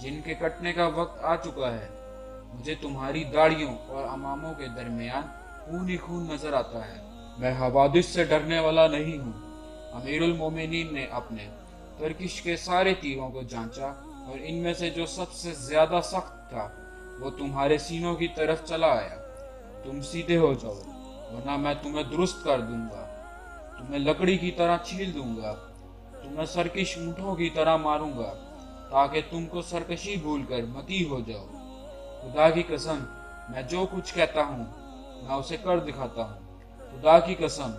جن کے کٹنے کا وقت آ چکا ہے۔ مجھے تمہاری داڑھیوں اور اماموں کے درمیان خون ہی خون نظر آتا ہے۔ میں حوادث سے ڈرنے والا نہیں ہوں۔ امیر المومنین نے اپنے ترکش کے سارے تیروں کو جانچا اور ان میں سے جو سب سے زیادہ سخت تھا وہ تمہارے سینوں کی طرف چلا آیا۔ تم سیدھے ہو جاؤ ورنہ میں تمہیں درست کر دوں گا، تمہیں لکڑی کی طرح چھیل دوں گا، تمہیں سرکش اونٹوں کی طرح ماروں گا تاکہ تم کو سرکشی بھول کر متی ہو جاؤ۔ خدا کی قسم میں جو کچھ کہتا ہوں میں اسے کر دکھاتا ہوں۔ خدا کی قسم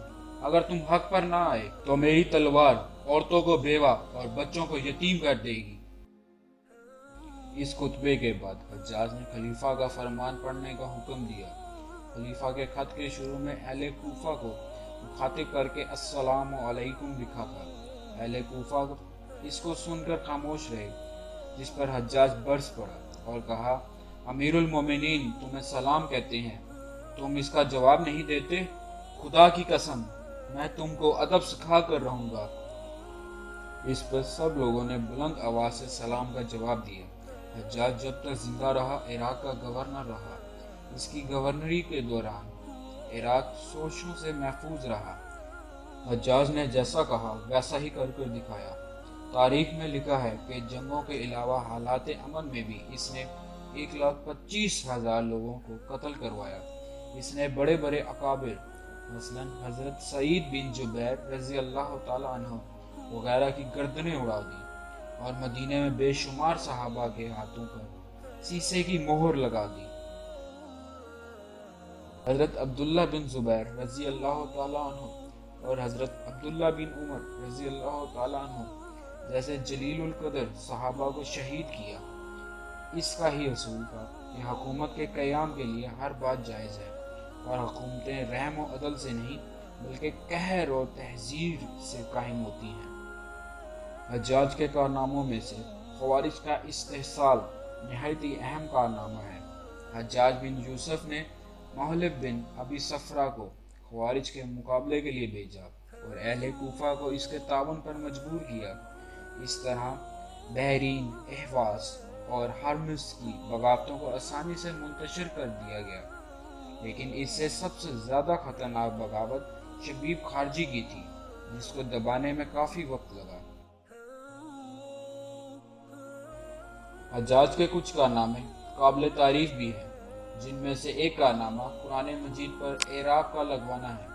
اگر تم حق پر نہ آئے تو میری تلوار عورتوں کو بیوہ اور بچوں کو یتیم کر دے گی۔ اس خطبے کے بعد حجاج نے خلیفہ کا فرمان پڑھنے کا حکم دیا۔ خلیفہ کے خط کے شروع میں اہل کوفہ کو مخاطب کر کے السلام علیکم لکھا تھا۔ اہل کوفہ اس کو سن کر خاموش رہے، جس پر حجاج برس پڑا اور کہا امیر المومنین تمہیں سلام کہتے ہیں، تم اس کا جواب نہیں دیتے؟ خدا کی قسم میں تم کو ادب سکھا کر رہوں گا۔ اس پر سب لوگوں نے بلند آواز سے سلام کا جواب دیا۔ حجاج جب تک زندہ رہا عراق کا گورنر رہا۔ اس کی گورنری کے دوران عراق سوچوں سے محفوظ رہا۔ حجاج نے جیسا کہا ویسا ہی کر دکھایا۔ تاریخ میں لکھا ہے کہ جنگوں کے علاوہ حالات امن میں بھی اس نے 1,25,000 لوگوں کو قتل کروایا۔ اس نے بڑے بڑے اکابر مثلا حضرت سعید بن جبیر رضی اللہ تعالیٰ عنہ وغیرہ کی گردنیں اڑا دی اور مدینے میں بے شمار صحابہ کے ہاتھوں پر سیسے کی مہر لگا دی۔ حضرت عبداللہ بن زبیر رضی اللہ تعالیٰ عنہ اور حضرت عبداللہ بن عمر رضی اللہ تعالیٰ عنہ جیسے جلیل القدر صحابہ کو شہید کیا۔ اس کا ہی اصول تھا کہ حکومت کے قیام کے لیے ہر بات جائز ہے اور حکومتیں رحم و عدل سے نہیں بلکہ قہر اور تحذیر سے قائم ہوتی ہیں۔ حجاج کے کارناموں میں سے خوارج کا استحصال نہایت ہی اہم کارنامہ ہے۔ حجاج بن یوسف نے محلب بن ابی صفرہ کو خوارج کے مقابلے کے لیے بھیجا اور اہل کوفہ کو اس کے تعاون پر مجبور کیا۔ اس طرح بحرین، احواز اور ہرمز کی بغاوتوں کو آسانی سے منتشر کر دیا گیا، لیکن اس سے سب سے زیادہ خطرناک بغاوت شبیب خارجی کی تھی، جس کو دبانے میں کافی وقت لگا۔ حجاج کے کچھ کارنامے قابل تعریف بھی ہیں، جن میں سے ایک کارنامہ قرآن مجید پر اعراب کا لگوانا ہے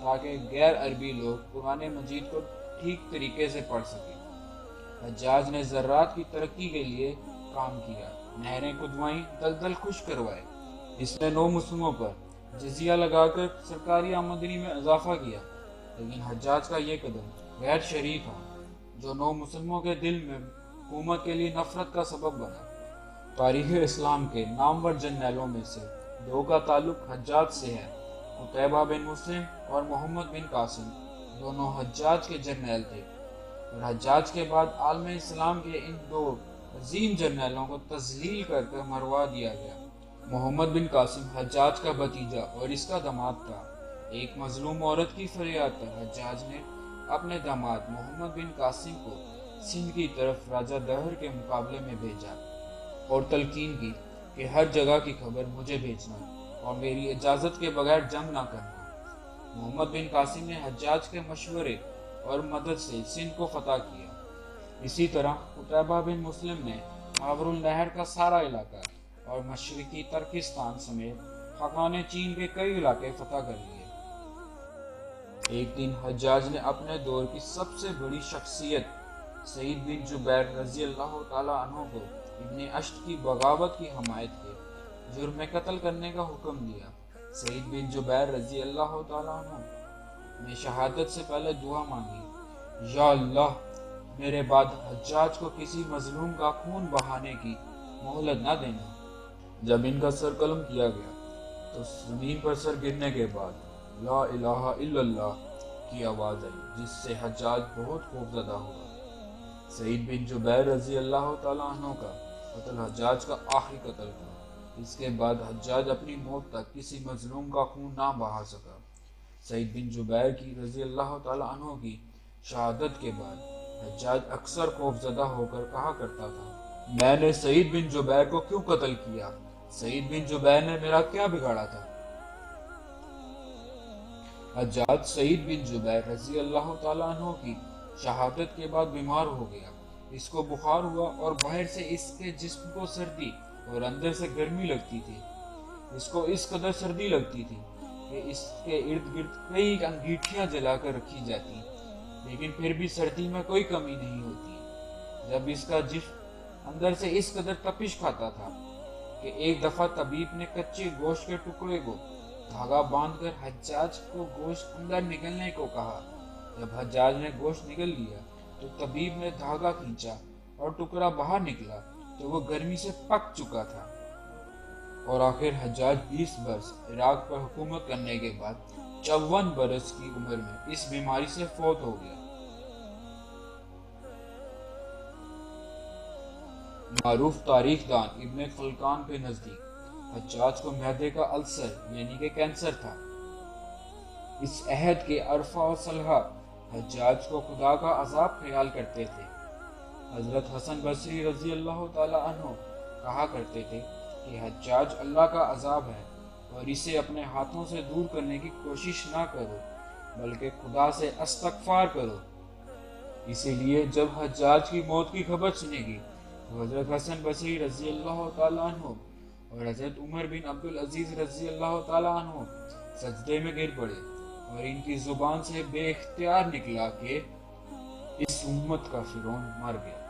تاکہ غیر عربی لوگ قرآن مجید کو ٹھیک طریقے سے پڑھ سکیں۔ حجاج نے زراعت کی ترقی کے لیے کام کیا، نہریں کھدوائیں، دلدل خشک کروائے۔ اس نے نو مسلموں پر جزیہ لگا کر سرکاری آمدنی میں اضافہ کیا، لیکن حجاج کا یہ قدم غیر شرعی تھا جو نو مسلموں کے دل میں حکومت کے لیے نفرت کا سبب بنا۔ تاریخ اسلام کے نامور جرنیلوں میں سے دو کا تعلق حجاج سے ہے۔ قتیبہ بن مسلم اور محمد بن قاسم دونوں حجاج کے جرنیل تھے، اور حجاج کے بعد عالم اسلام کے ان دو عظیم جرنیلوں کو تذلیل کر کے مروا دیا گیا۔ محمد بن قاسم حجاج کا بھتیجا اور اس کا داماد تھا۔ ایک مظلوم عورت کی فریاد پر حجاج نے اپنے داماد محمد بن قاسم کو سندھ کی طرف راجہ دہر کے مقابلے میں بھیجا اور تلقین کی کہ ہر جگہ کی خبر مجھے بھیجنا اور میری اجازت کے بغیر جنگ نہ کرنا۔ محمد بن قاسم نے حجاج کے مشورے اور مدد سے سندھ کو فتح کیا۔ اسی طرح قتیبہ بن مسلم نے ماور النہر کا سارا علاقہ اور مشرقی ترکستان سمیت خاقان چین کے کئی علاقے فتح کر لیے۔ ایک دن حجاج نے اپنے دور کی سب سے بڑی شخصیت سعید بن جبیر رضی اللہ تعالیٰ عنہ کو ابن اشت کی بغاوت کی حمایت کے جرم میں قتل کرنے کا حکم دیا۔ سعید بن جبیر رضی اللہ تعالیٰ عنہ نے شہادت سے پہلے دعا مانگی، یا اللہ میرے بعد حجاج کو کسی مظلوم کا خون بہانے کی مہلت نہ دینا۔ جب ان کا سر قلم کیا گیا تو زمین پر سر گرنے کے بعد لا الہ الا اللہ کی آواز آئی، جس سے حجاج بہت خوفزدہ ہوا۔ سعید بن جبیر رضی اللہ تعالیٰ عنہ کا قتل حجاج کا آخری قتل تھا۔ اس کے بعد حجاج اپنی موت تک کسی مظلوم کا خون نہ بہا سکا۔ سعید بن جبیر کی رضی اللہ تعالیٰ عنہ کی شہادت کے بعد حجاج اکثر خوفزدہ ہو کر کہا کرتا تھا، میں نے سعید بن جبیر کو کیوں قتل کیا؟ سعید بن جبیر نے میرا کیا بگاڑا تھا؟ حجاج سعید بن جبیر رضی اللہ تعالیٰ عنہ کی شہادت کے بعد بیمار ہو گیا۔ اس کو بخار ہوا اور باہر سے اس کے جسم کو سردی اور اندر سے گرمی لگتی تھی۔ اس کو اس قدر سردی لگتی تھی کہ اس کے ارد گرد کئی انگیٹھیاں جلا کر رکھی جاتی، لیکن پھر بھی سردی میں کوئی کمی نہیں ہوتی۔ جب اس کا جسم اندر سے اس قدر تپش کھاتا تھا کہ ایک دفعہ طبیب نے کچے گوشت کے ٹکڑے کو دھاگا باندھ کر حجاج کو گوشت اندر نکلنے کو کہا۔ جب حجاج نے گوشت نکل لیا تو طبیب نے دھاگا کھینچا اور ٹکڑا باہر نکلا تو وہ گرمی سے پک چکا تھا۔ اور آخر حجاج 20 برس عراق پر حکومت کرنے کے بعد 54 برس کی عمر میں اس بیماری سے فوت ہو گیا۔ معروف تاریخ دان ابن خلکان کے نزدیک حجاج کو معدے کا السر یعنی کہ کینسر تھا۔ اس عہد کے عرفہ و صلحہ حجاج کو خدا کا عذاب خیال کرتے تھے۔ حضرت حسن بصری رضی اللہ تعالی عنہ کہا کرتے تھے کہ حجاج اللہ کا عذاب ہے اور اسے اپنے ہاتھوں سے دور کرنے کی کوشش نہ کرو بلکہ خدا سے استغفار کرو۔ اسی لیے جب حجاج کی موت کی خبر سنے گی تو حضرت حسن بصری رضی اللہ تعالیٰ عنہ اور حضرت عمر بن عبدالعزیز رضی اللہ تعالیٰ عنہ سجدے میں گر پڑے اور ان کی زبان سے بے اختیار نکلا کہ اس امت کا فرعون مر گیا۔